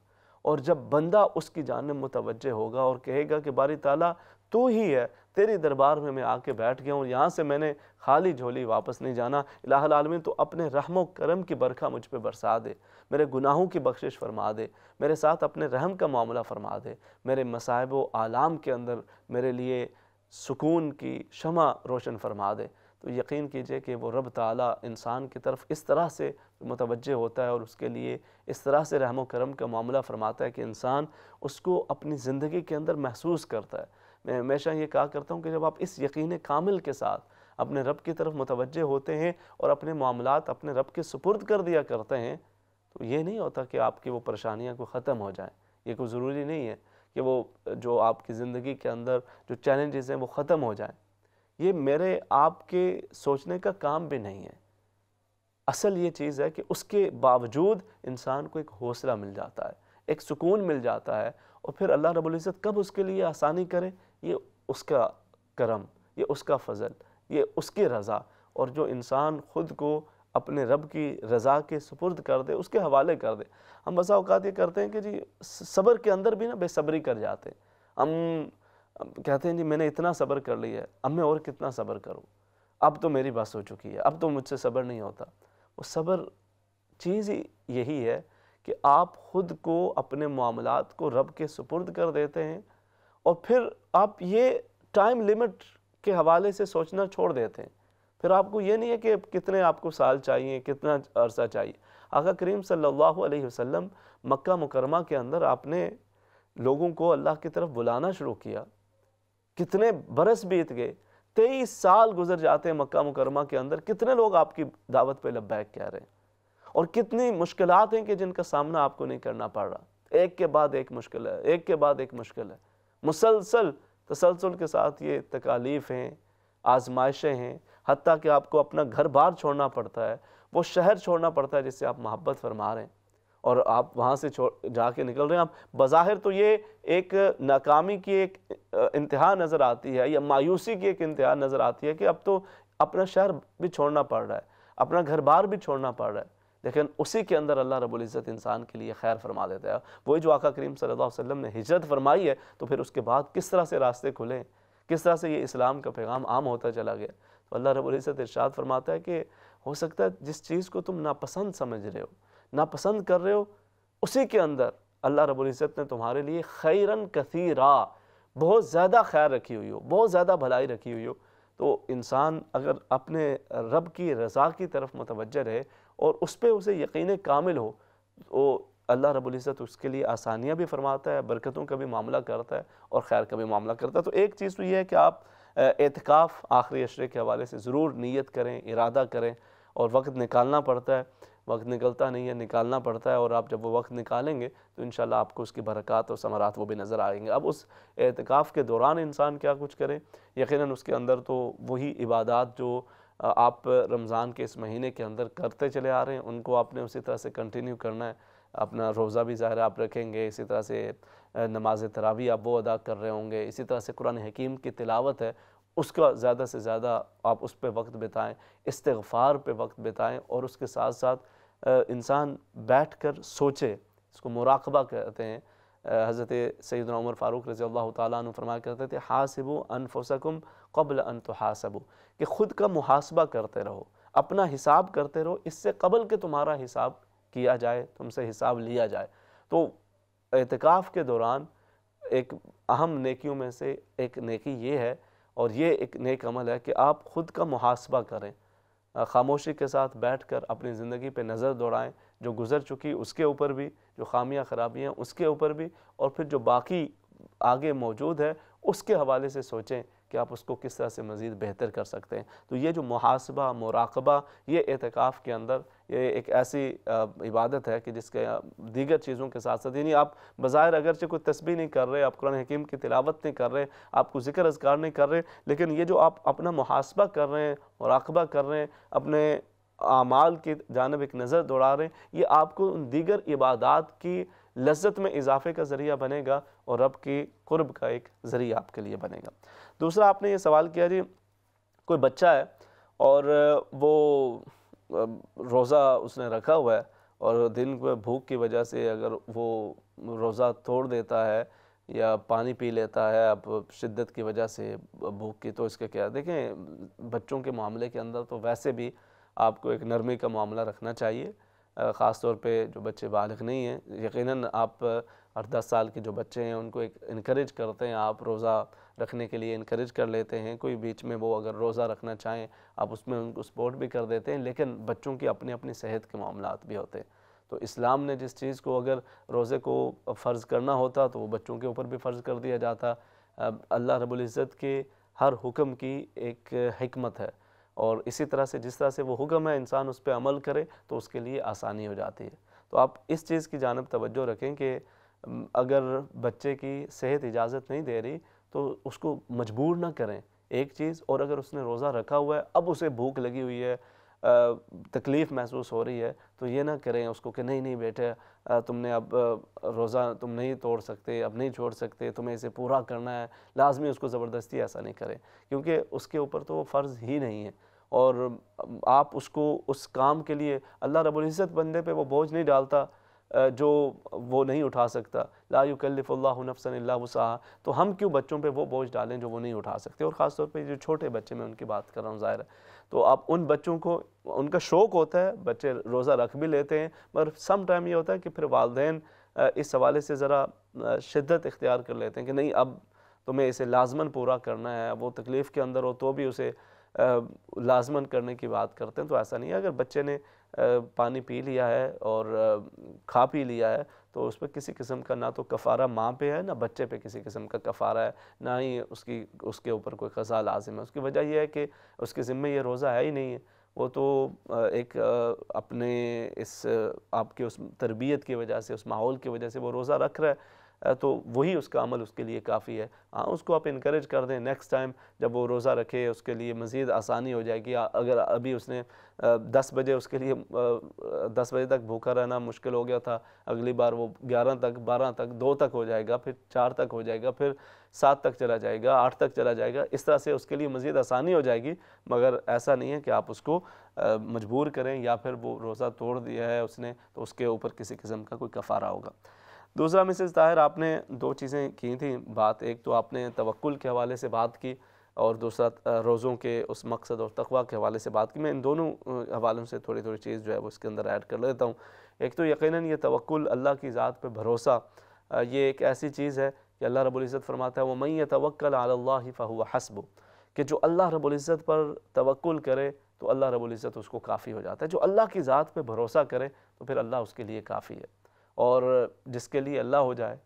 اور جب بندہ اس کی جانب متوجہ ہوگا اور کہے گا کہ باری تعالیٰ تو ہی ہے، تیری دربار میں آ کے بیٹھ گیا ہوں، یہاں سے میں نے خالی جھولی واپس نہیں جانا، الہ العالمین تو اپنے رحم و کرم کی برکھا مجھ پہ برسا دے، میرے گناہوں کی بخشش فرما دے، میرے ساتھ اپنے رحم کا معاملہ فرما دے، میرے مصائب و آلام کے اندر میرے لیے سکون کی شمع روشن فرما دے۔ تو یقین کیجئے کہ وہ رب تعالیٰ انسان کی طرف اس طرح سے متوجہ ہوتا ہے اور اس کے لیے اس طرح سے رحم و کرم کا معاملہ فرماتا ہے کہ انسان اس کو اپنی زندگی کے اندر محسوس کرتا ہے۔ میں ہمیشہ یہ کہا کرتا ہوں کہ جب آپ اس یقین کامل کے ساتھ اپنے رب کی طرف متوجہ ہوتے ہیں اور اپنے معاملات اپنے رب کے سپرد کر دیا کرتے ہیں، تو یہ نہیں ہوتا کہ آپ کی وہ پریشانیاں کو ختم ہو جائیں، یہ کوئی ضروری نہیں ہے کہ وہ جو آپ کی زندگی کے اندر جو چیلنجز ہیں وہ ختم ہو جائیں، یہ میرے آپ کے سوچنے کا کام بھی نہیں ہے۔ اصل یہ چیز ہے کہ اس کے باوجود انسان کو ایک حوصلہ مل جاتا ہے، ایک سکون مل جاتا ہے، اور پھر اللہ رب العزت کب اس کے لیے آسانی کرے، یہ اس کا کرم، یہ اس کا فضل، یہ اس کی رضا، اور جو انسان خود کو اپنے رب کی رضا کے سپرد کر دے، اس کے حوالے کر دے۔ ہم بسا اوقات یہ کرتے ہیں کہ جی صبر کے اندر بھی نا بے صبری کر جاتے ہیں، ہم کہتے ہیں جی میں نے اتنا صبر کر لیا ہے، اب میں اور کتنا صبر کروں، اب تو میری بس ہو چکی ہے، اب تو مجھ سے صبر نہیں ہوتا۔ وہ صبر چیز ہی یہی ہے کہ آپ خود کو اپنے معاملات کو رب کے سپرد کر دیتے ہیں، اور پھر آپ یہ ٹائم لیمٹ کے حوالے سے سوچنا چھوڑ دیتے ہیں۔ پھر آپ کو یہ نہیں ہے کہ کتنے آپ کو سال چاہیے، کتنا عرصہ چاہیے۔ آقا کریم صلی اللہ علیہ وسلم مکہ مکرمہ کے اندر آپ نے لوگوں کو اللہ کی طرف بلانا شروع کیا، کتنے برس بیت گئے، 23 سال گزر جاتے ہیں مکہ مکرمہ کے اندر، کتنے لوگ آپ کی دعوت پہ لبیک کہہ رہے ہیں، اور کتنی مشکلات ہیں کہ جن کا سامنا آپ کو نہیں کرنا پڑ رہا، ایک کے بعد ایک مشکل ہے، ایک کے بعد ایک مشکل ہے، مسلسل تسلسل کے ساتھ یہ تکالیف ہیں، آزمائشیں ہیں، حتیٰ کہ آپ کو اپنا گھر بار چھوڑنا پڑتا ہے، وہ شہر چھوڑنا پڑتا ہے جس سے آپ محبت فرما رہے ہیں، اور آپ وہاں سے جا کے نکل رہے ہیں۔ آپ بظاہر تو یہ ایک ناکامی کی ایک انتہا نظر آتی ہے، یا مایوسی کی ایک انتہا نظر آتی ہے کہ اب تو اپنا شہر بھی چھوڑنا پڑ رہا ہے، اپنا گھر بار بھی چھوڑنا پڑ رہا ہے، لیکن اسی کے اندر اللہ رب العزت انسان کے لیے خیر فرما دیتا ہے۔ وہی جو آقا کریم صلی اللہ علیہ وسلم نے ہجرت فرمائی ہے، تو پھر اس کے بعد کس طرح سے راستے کھلے، کس طرح سے یہ اسلام کا پیغام عام ہوتا چلا گیا۔ تو اللہ رب العزت ارشاد فرماتا ہے کہ ہو سکتا ہے جس چیز کو تم ناپسند سمجھ رہے ہو، ناپسند کر رہے ہو، اسی کے اندر اللہ رب العزت نے تمہارے لیے خیرن کثیرا، بہت زیادہ خیر رکھی ہوئی ہو، بہت زیادہ بھلائی رکھی ہوئی ہو۔ تو انسان اگر اپنے رب کی رضا کی طرف متوجہ رہے اور اس پہ اسے یقین کامل ہو، تو اللہ رب العزت اس کے لیے آسانیاں بھی فرماتا ہے، برکتوں کا بھی معاملہ کرتا ہے اور خیر کا بھی معاملہ کرتا ہے۔ تو ایک چیز تو یہ ہے کہ آپ اعتکاف آخری عشرے کے حوالے سے ضرور نیت کریں، ارادہ کریں، اور وقت نکالنا پڑتا ہے، وقت نکلتا نہیں ہے، نکالنا پڑتا ہے، اور آپ جب وہ وقت نکالیں گے تو انشاءاللہ آپ کو اس کی برکات اور ثمرات وہ بھی نظر آئیں گے۔ اب اس اعتکاف کے دوران انسان کیا کچھ کرے، یقیناً اس کے اندر تو وہی عبادات جو آپ رمضان کے اس مہینے کے اندر کرتے چلے آ رہے ہیں، ان کو آپ نے اسی طرح سے کنٹینیو کرنا ہے۔ اپنا روزہ بھی ظاہر آپ رکھیں گے، اسی طرح سے نماز تراویح آپ وہ ادا کر رہے ہوں گے، اسی طرح سے قرآن حکیم کی تلاوت ہے اس کا زیادہ سے زیادہ آپ اس پہ وقت بتائیں، استغفار پہ وقت بتائیں، اور اس کے ساتھ ساتھ انسان بیٹھ کر سوچے، اس کو مراقبہ کہتے ہیں۔ حضرت سیدنا عمر فاروق رضی اللہ تعالیٰ عنہ فرمایا کرتے تھے، حاسبوا انفسکم قبل ان تحاسبوا، کہ خود کا محاسبہ کرتے رہو، اپنا حساب کرتے رہو اس سے قبل کہ تمہارا حساب کیا جائے، تم سے حساب لیا جائے۔ تو اعتکاف کے دوران ایک اہم نیکیوں میں سے ایک نیکی یہ ہے، اور یہ ایک نیک عمل ہے کہ آپ خود کا محاسبہ کریں، خاموشی کے ساتھ بیٹھ کر اپنی زندگی پہ نظر دوڑائیں، جو گزر چکی اس کے اوپر بھی، جو خامیاں خرابیاں اس کے اوپر بھی، اور پھر جو باقی آگے موجود ہے اس کے حوالے سے سوچیں کہ آپ اس کو کس طرح سے مزید بہتر کر سکتے ہیں۔ تو یہ جو محاسبہ، مراقبہ، یہ اعتکاف کے اندر یہ ایک ایسی عبادت ہے کہ جس کے دیگر چیزوں کے ساتھ ساتھ، یعنی آپ بظاہر اگرچہ کوئی تسبیح نہیں کر رہے، آپ قرآن حکیم کی تلاوت نہیں کر رہے، آپ کو ذکر اذکار نہیں کر رہے، لیکن یہ جو آپ اپنا محاسبہ کر رہے ہیں، مراقبہ کر رہے ہیں، اپنے اعمال کی جانب ایک نظر دوڑا رہے ہیں، یہ آپ کو ان دیگر عبادات کی لذت میں اضافے کا ذریعہ بنے گا، اور رب کی قرب کا ایک ذریعہ آپ کے لیے بنے گا۔ دوسرا آپ نے یہ سوال کیا جی، کوئی بچہ ہے اور وہ روزہ اس نے رکھا ہوا ہے اور دن کو بھوک کی وجہ سے اگر وہ روزہ توڑ دیتا ہے یا پانی پی لیتا ہے اب شدت کی وجہ سے بھوک کی، تو اس کے کیا دیکھیں بچوں کے معاملے کے اندر تو ویسے بھی آپ کو ایک نرمی کا معاملہ رکھنا چاہیے، خاص طور پہ جو بچے بالغ نہیں ہیں۔ یقیناً آپ 8-10 سال کے جو بچے ہیں ان کو ایک انکریج کرتے ہیں، آپ روزہ رکھنے کے لیے انکریج کر لیتے ہیں، کوئی بیچ میں وہ اگر روزہ رکھنا چاہیں آپ اس میں ان کو سپورٹ بھی کر دیتے ہیں، لیکن بچوں کی اپنی اپنی صحت کے معاملات بھی ہوتے ہیں۔ تو اسلام نے جس چیز کو اگر روزے کو فرض کرنا ہوتا تو وہ بچوں کے اوپر بھی فرض کر دیا جاتا۔ اللہ رب العزت کے ہر حکم کی ایک حکمت ہے، اور اسی طرح سے جس طرح سے وہ حکم ہے انسان اس پہ عمل کرے تو اس کے لیے آسانی ہو جاتی ہے۔ تو آپ اس چیز کی جانب توجہ رکھیں کہ اگر بچے کی صحت اجازت نہیں دے رہی تو اس کو مجبور نہ کریں ایک چیز، اور اگر اس نے روزہ رکھا ہوا ہے اب اسے بھوک لگی ہوئی ہے، تکلیف محسوس ہو رہی ہے، تو یہ نہ کریں اس کو کہ نہیں نہیں بیٹے تم نے اب روزہ تم نہیں توڑ سکتے، اب نہیں چھوڑ سکتے، تمہیں اسے پورا کرنا ہے، لازمی اس کو زبردستی ایسا نہیں کریں، کیونکہ اس کے اوپر تو وہ فرض ہی نہیں ہے، اور آپ اس کو اس کام کے لیے اللہ رب العزت بندے پہ وہ بوجھ نہیں ڈالتا جو وہ نہیں اٹھا سکتا، لا یکلف اللہ نفسا الا وسعہا، تو ہم کیوں بچوں پہ وہ بوجھ ڈالیں جو وہ نہیں اٹھا سکتے، اور خاص طور پہ جو چھوٹے بچے میں ان کی بات کر رہا ہوں ظاہر ہے، تو آپ ان بچوں کو ان کا شوق ہوتا ہے، بچے روزہ رکھ بھی لیتے ہیں، مگر سم ٹائم یہ ہوتا ہے کہ پھر والدین اس حوالے سے ذرا شدت اختیار کر لیتے ہیں کہ نہیں اب تمہیں اسے لازماً پورا کرنا ہے، وہ تکلیف کے اندر ہو تو بھی اسے لازماً کرنے کی بات کرتے ہیں۔ تو ایسا نہیں ہے، اگر بچے نے پانی پی لیا ہے اور کھا پی لیا ہے تو اس پہ کسی قسم کا نہ تو کفارہ ماں پہ ہے نہ بچے پہ کسی قسم کا کفارہ ہے، نہ ہی اس کے اوپر کوئی قضا لازم ہے۔ اس کی وجہ یہ ہے کہ اس کے ذمہ یہ روزہ ہے ہی نہیں ہے، وہ تو ایک اپنے اس آپ کے اس تربیت کی وجہ سے، اس ماحول کی وجہ سے وہ روزہ رکھ رہا ہے، تو وہی اس کا عمل اس کے لیے کافی ہے۔ ہاں اس کو آپ انکریج کر دیں، نیکسٹ ٹائم جب وہ روزہ رکھے اس کے لیے مزید آسانی ہو جائے گی۔ اگر ابھی اس نے 10 بجے اس کے لیے 10 بجے تک بھوکا رہنا مشکل ہو گیا تھا، اگلی بار وہ 11 تک، 12 تک، 2 تک ہو جائے گا، پھر 4 تک ہو جائے گا، پھر 7 تک چلا جائے گا، 8 تک چلا جائے گا، اس طرح سے اس کے لیے مزید آسانی ہو جائے گی، مگر ایسا نہیں ہے کہ آپ اس کو مجبور کریں، یا پھر وہ روزہ توڑ دیا ہے اس نے تو اس کے اوپر کسی قسم کا کوئی کفارہ ہوگا۔ دوسرا مسز طاہر آپ نے 2 چیزیں کی تھیں بات، ایک تو آپ نے توکل کے حوالے سے بات کی، اور دوسرا روزوں کے اس مقصد اور تقویٰ کے حوالے سے بات کی۔ میں ان دونوں حوالوں سے تھوڑی چیز جو ہے وہ اس کے اندر ایڈ کر لیتا ہوں۔ ایک تو یقیناً یہ توکل، اللہ کی ذات پہ بھروسہ، یہ ایک ایسی چیز ہے کہ اللہ رب العزت فرماتا ہے وَمَن يَتَوَكَّلْ عَلَى اللَّهِ فَهُوَ حَسْبُهُ، کہ جو اللہ رب العزت پر توکل کرے تو اللہ رب العزت اس کو کافی ہو جاتا ہے۔ جو اللہ کی ذات پہ بھروسہ کرے تو پھر اللہ اس کے لیے کافی ہے، اور جس کے لیے اللہ ہو جائے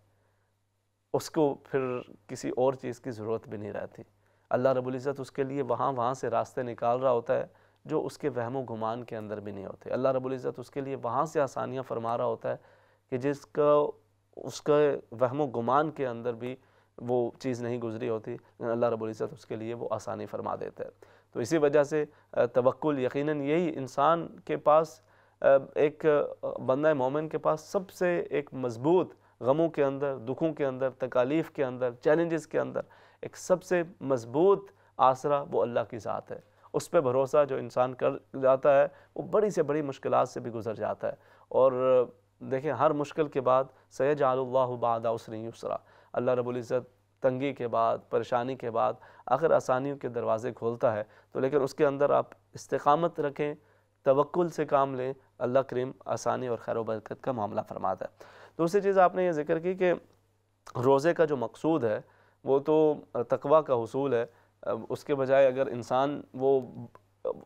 اس کو پھر کسی اور چیز کی ضرورت بھی نہیں رہتی۔ اللہ رب العزت اس کے لیے وہاں سے راستے نکال رہا ہوتا ہے جو اس کے وہم و گمان کے اندر بھی نہیں ہوتے۔ اللہ رب العزت اس کے لیے وہاں سے آسانیاں فرما رہا ہوتا ہے کہ جس کا اس کے وہم و گمان کے اندر بھی وہ چیز نہیں گزری ہوتی، اللہ رب العزت اس کے لیے وہ آسانی فرما دیتا ہے۔ تو اسی وجہ سے توکل یقیناً یہی انسان کے پاس، ایک بندہ مومن کے پاس سب سے ایک مضبوط، غموں کے اندر، دکھوں کے اندر، تکالیف کے اندر، چیلنجز کے اندر ایک سب سے مضبوط آسرا وہ اللہ کی ذات ہے۔ اس پہ بھروسہ جو انسان کر جاتا ہے وہ بڑی سے بڑی مشکلات سے بھی گزر جاتا ہے، اور دیکھیں ہر مشکل کے بعد سَيَجْعَلُ اللَّهُ بَعْدَ عُسْرٍ يُسْرًا، اللہ رب العزت تنگی کے بعد، پریشانی کے بعد آخر آسانیوں کے دروازے کھولتا ہے، تو لیکن اس کے اندر آپ استقامت رکھیں، توکل سے کام لیں، اللہ کریم آسانی اور خیر و برکت کا معاملہ فرماتا ہے۔ دوسری چیز آپ نے یہ ذکر کی کہ روزے کا جو مقصود ہے وہ تو تقویٰ کا حصول ہے، اس کے بجائے اگر انسان وہ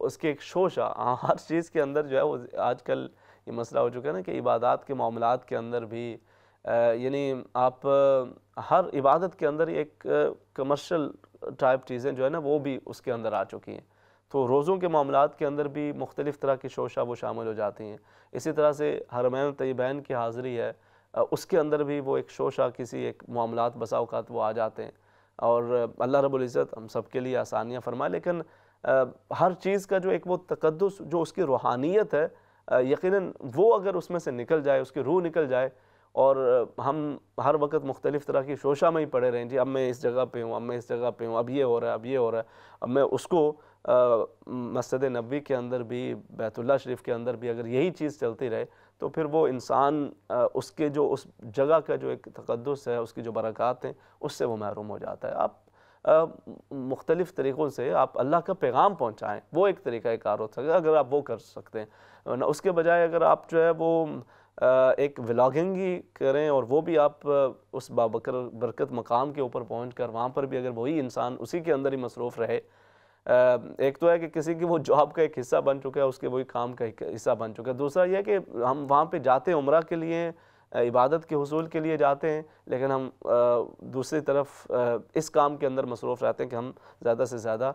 اس کے ایک شوشہ ہر چیز کے اندر جو ہے وہ آج کل یہ مسئلہ ہو چکا ہے نا کہ عبادات کے معاملات کے اندر بھی یعنی آپ ہر عبادت کے اندر ایک کمرشل ٹائپ چیزیں جو ہے نا وہ بھی اس کے اندر آ چکی ہیں، تو روزوں کے معاملات کے اندر بھی مختلف طرح کی شوشہ وہ شامل ہو جاتی ہیں۔ اسی طرح سے حرمین طیبین کی حاضری ہے، اس کے اندر بھی وہ ایک شوشہ کسی ایک معاملات بسا اوقات وہ آ جاتے ہیں، اور اللہ رب العزت ہم سب کے لیے آسانیاں فرمائے، لیکن ہر چیز کا جو ایک وہ تقدس جو اس کی روحانیت ہے، یقیناً وہ اگر اس میں سے نکل جائے، اس کی روح نکل جائے، اور ہم ہر وقت مختلف طرح کی شوشہ میں ہی پڑے رہیں، جی اب میں اس جگہ پہ ہوں، اب میں اس جگہ پہ ہوں، اب یہ ہو رہا ہے، اب یہ ہو رہا ہے، اب میں اس کو مسجد نبوی کے اندر بھی، بیت اللہ شریف کے اندر بھی اگر یہی چیز چلتی رہے تو پھر وہ انسان اس کے جو اس جگہ کا جو ایک تقدس ہے، اس کی جو برکات ہیں، اس سے وہ محروم ہو جاتا ہے۔ آپ مختلف طریقوں سے آپ اللہ کا پیغام پہنچائیں، وہ ایک طریقہ کار ہو سکتا ہے اگر آپ وہ کر سکتے ہیں، ورنہ اس کے بجائے اگر آپ جو ہے وہ ایک ولاگنگ ہی کریں اور وہ بھی آپ اس بابکر برکت مقام کے اوپر پہنچ کر وہاں پر بھی اگر وہی انسان اسی کے اندر ہی مصروف رہے، ایک تو ہے کہ کسی کی وہ جاب کا ایک حصہ بن چکا ہے، اس کے وہی کام کا ایک حصہ بن چکا ہے، دوسرا یہ ہے کہ ہم وہاں پہ جاتے ہیں عمرہ کے لیے، عبادت کے حصول کے لیے جاتے ہیں، لیکن ہم دوسری طرف اس کام کے اندر مصروف رہتے ہیں کہ ہم زیادہ سے زیادہ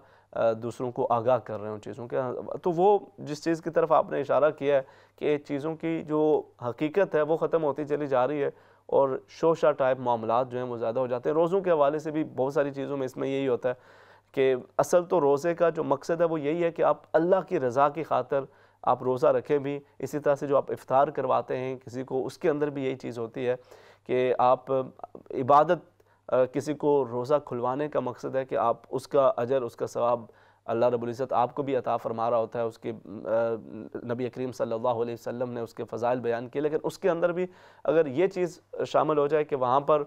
دوسروں کو آگاہ کر رہے ہیں ان چیزوں کے۔ تو وہ جس چیز کی طرف آپ نے اشارہ کیا ہے کہ چیزوں کی جو حقیقت ہے وہ ختم ہوتی چلی جا رہی ہے، اور شوشہ ٹائپ معاملات جو ہیں وہ زیادہ ہو جاتے ہیں۔ روزوں کے حوالے سے بھی بہت ساری چیزوں میں اس میں یہی ہوتا ہے کہ اصل تو روزے کا جو مقصد ہے وہ یہی ہے کہ آپ اللہ کی رضا کی خاطر آپ روزہ رکھیں بھی، اسی طرح سے جو آپ افطار کرواتے ہیں کسی کو، اس کے اندر بھی یہی چیز ہوتی ہے کہ آپ عبادت، کسی کو روزہ کھلوانے کا مقصد ہے کہ آپ اس کا اجر، اس کا ثواب اللہ رب العزت آپ کو بھی عطا فرما رہا ہوتا ہے، اس کے نبی کریم صلی اللہ علیہ وسلم نے اس کے فضائل بیان کیے، لیکن اس کے اندر بھی اگر یہ چیز شامل ہو جائے کہ وہاں پر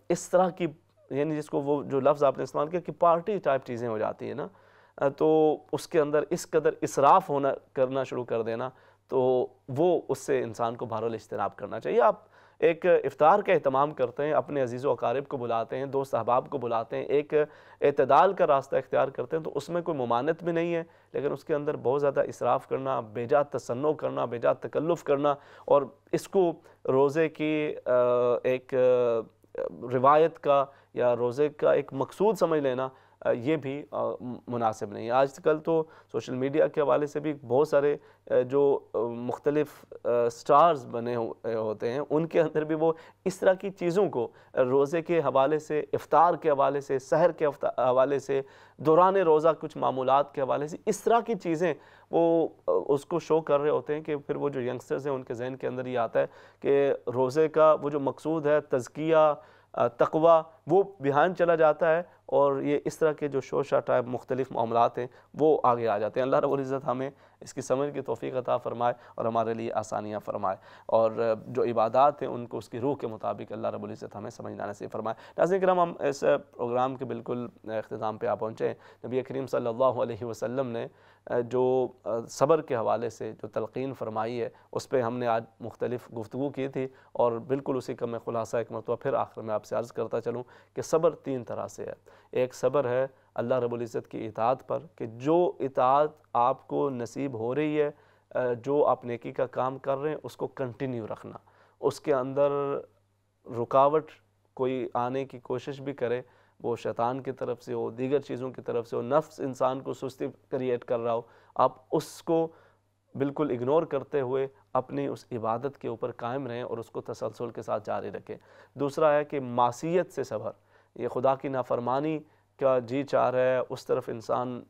اس طرح کی، یعنی جس کو وہ جو لفظ آپ نے استعمال کیا کہ پارٹی ٹائپ چیزیں ہو جاتی ہیں نا، تو اس کے اندر اس قدر اسراف کرنا شروع کر دینا، تو وہ اس سے انسان کو بہرحال اجتناب کرنا چاہیے۔ آپ ایک افطار کا اہتمام کرتے ہیں، اپنے عزیز و اقارب کو بلاتے ہیں، دوست احباب کو بلاتے ہیں، ایک اعتدال کا راستہ اختیار کرتے ہیں، تو اس میں کوئی ممانعت بھی نہیں ہے، لیکن اس کے اندر بہت زیادہ اسراف کرنا، بے جا تصنع کرنا، بے جا تکلف کرنا، اور اس کو روزے کی ایک روایت کا یا روزے کا ایک مقصود سمجھ لینا، یہ بھی مناسب نہیں ہے۔ آج کل تو سوشل میڈیا کے حوالے سے بھی بہت سارے جو مختلف سٹارز بنے ہوتے ہیں، ان کے اندر بھی وہ اس طرح کی چیزوں کو روزے کے حوالے سے، افطار کے حوالے سے، سحر کے حوالے سے، دوران روزہ کچھ معمولات کے حوالے سے، اس طرح کی چیزیں وہ اس کو شو کر رہے ہوتے ہیں کہ پھر وہ جو ینگسٹرز ہیں ان کے ذہن کے اندر یہ آتا ہے کہ روزے کا وہ جو مقصود ہے تزکیہ، تقوی، وہ بہائنڈ چلا جاتا ہے، اور یہ اس طرح کے جو شوشہ ٹائپ مختلف معاملات ہیں وہ آگے آ جاتے ہیں۔ اللہ رب العزت ہمیں اس کی سمجھ کی توفیق عطا فرمائے اور ہمارے لیے آسانیاں فرمائے، اور جو عبادات ہیں ان کو اس کی روح کے مطابق اللہ رب العزت ہمیں سمجھنا نصیب فرمائے۔ ناظرین کرام، ہم اس پروگرام کے بالکل اختتام پہ آ پہنچے ہیں۔ نبی کریم صلی اللہ علیہ وسلم نے جو صبر کے حوالے سے جو تلقین فرمائی ہے، اس پہ ہم نے آج مختلف گفتگو کی تھی، اور بالکل اسی کا میں خلاصہ ایک مرتبہ پھر آخر میں آپ سے عرض کرتا چلوں کہ صبر تین طرح سے ہے۔ ایک صبر ہے اللہ رب العزت کی اطاعت پر، کہ جو اطاعت آپ کو نصیب ہو رہی ہے، جو آپ نیکی کا کام کر رہے ہیں اس کو کنٹینیو رکھنا، اس کے اندر رکاوٹ کوئی آنے کی کوشش بھی کرے، وہ شیطان کی طرف سے ہو، دیگر چیزوں کی طرف سے ہو، نفس انسان کو سستی کریٹ کر رہا ہو، آپ اس کو بالکل اگنور کرتے ہوئے اپنی اس عبادت کے اوپر قائم رہیں اور اس کو تسلسل کے ساتھ جاری رکھیں۔ دوسرا ہے کہ معصیت سے صبر، یہ خدا کی نافرمانی کا جی چاہ رہا ہے، اس طرف انسان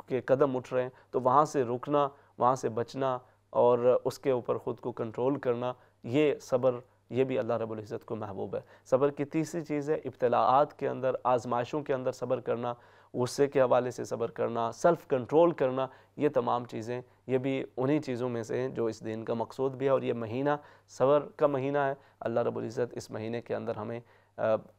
کے قدم اٹھ رہے ہیں، تو وہاں سے رکنا، وہاں سے بچنا اور اس کے اوپر خود کو کنٹرول کرنا، یہ صبر، یہ بھی اللہ رب العزت کو محبوب ہے۔ صبر کی تیسری چیز ہے ابتلاءات کے اندر، آزمائشوں کے اندر صبر کرنا، غصے کے حوالے سے صبر کرنا، سیلف کنٹرول کرنا، یہ تمام چیزیں یہ بھی انہی چیزوں میں سے ہیں جو اس دین کا مقصود بھی ہے، اور یہ مہینہ صبر کا مہینہ ہے۔ اللہ رب العزت اس مہینے کے اندر ہمیں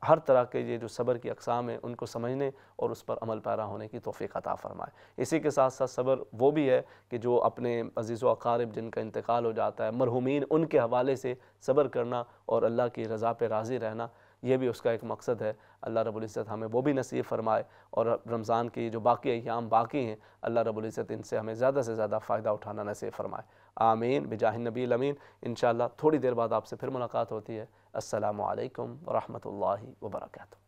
ہر طرح کے یہ جو صبر کی اقسام ہیں ان کو سمجھنے اور اس پر عمل پیرا ہونے کی توفیق عطا فرمائے۔ اسی کے ساتھ ساتھ صبر وہ بھی ہے کہ جو اپنے عزیز و اقارب جن کا انتقال ہو جاتا ہے، مرحومین، ان کے حوالے سے صبر کرنا اور اللہ کی رضا پہ راضی رہنا، یہ بھی اس کا ایک مقصد ہے۔ اللہ رب العزت ہمیں وہ بھی نصیب فرمائے، اور رمضان کی جو باقی ایام باقی ہیں، اللہ رب العزت ان سے ہمیں زیادہ سے زیادہ فائدہ اٹھانا نصیب فرمائے۔ آمین بجاہ النبی الامین۔ انشاءاللہ تھوڑی دیر بعد آپ سے پھر ملاقات ہوتی ہے۔ السلام علیکم ورحمۃ اللہ وبرکاتہ۔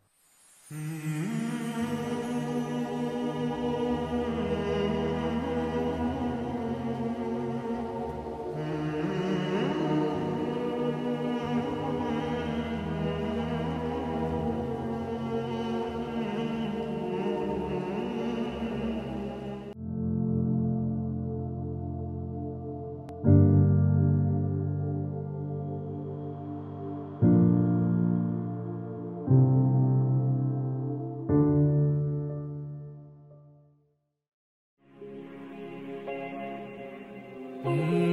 Mm-hmm.